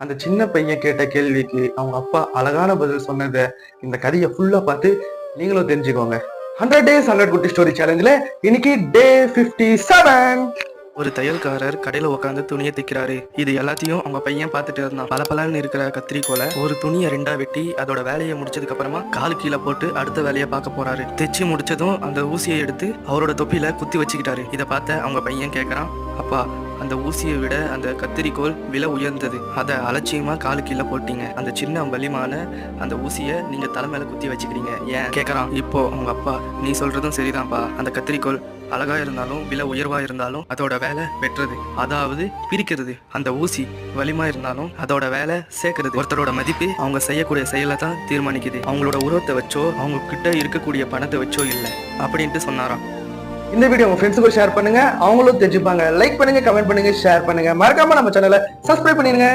அந்த சின்ன பையன் கேட்ட கேள்விக்கு அவங்க அப்பா அழகான பதில் சொன்னதை இந்த கதையை ஃபுல்லா பார்த்து நீங்களும் தெரிஞ்சுக்கோங்க. 100 days 100 குட்டி ஸ்டோரி சேலஞ்சில் இன்னைக்கு டே 57. ஒரு தையல்காரர் கடையில உட்காந்து துணியை தைக்கிறாரு. இது எல்லாத்தையும் அவங்க பையன் பார்த்துட்டு இருந்தான். பலன்னு இருக்கிற கத்திரிக்கோலை ஒரு துணியை 2ஆ வெட்டி அதோட வேலையை முடிச்சதுக்கு அப்புறமா காலு கீழே போட்டு அடுத்த வேலையை பார்க்க போறாரு. தைச்சு முடிச்சதும் அந்த ஊசியை எடுத்து அவரோட தொப்பியில குத்தி வச்சுக்கிட்டாரு. இதை பார்த்த அவங்க பையன் கேட்கறான், அப்பா அந்த ஊசியை விட அந்த கத்திரிக்கோள் விலை உயர்ந்தது, அதை அலட்சியமா காலு கீழே போட்டீங்க. அந்த சின்ன வலிமான அந்த ஊசியை நீங்க தலை மேல குத்தி வச்சுக்கிறீங்க ஏன் கேட்கறான். இப்போ அவங்க அப்பா, நீ சொல்றதும் சரிதான்ப்பா, அந்த கத்திரிக்கோள் அழகா இருந்தாலும் விலை உயர்வா இருந்தாலும் அதோட வேலை வெட்டுறது, அதாவது பிரிக்கிறது. அந்த ஊசி வலிமா இருந்தாலும் அதோட வேலை சேர்க்கறது. ஒருத்தரோட மதிப்பு அவங்க செய்யக்கூடிய செயலை தான் தீர்மானிக்குது, அவங்களோட உருவத்தை வச்சோ அவங்க கிட்ட இருக்கக்கூடிய பணத்தை வச்சோ இல்லை அப்படின்ட்டு சொன்னாராம். இந்த வீடியோ உங்க ஃப்ரெண்ட்ஸுக்கு ஷேர் பண்ணுங்க, அவங்களும் தெரிஞ்சுப்பாங்க. லைக் பண்ணுங்க, கமெண்ட் பண்ணுங்க, ஷேர் பண்ணுங்க. மறக்காம நம்ம சேனலை சப்ஸ்கிரைப் பண்ணிருங்க.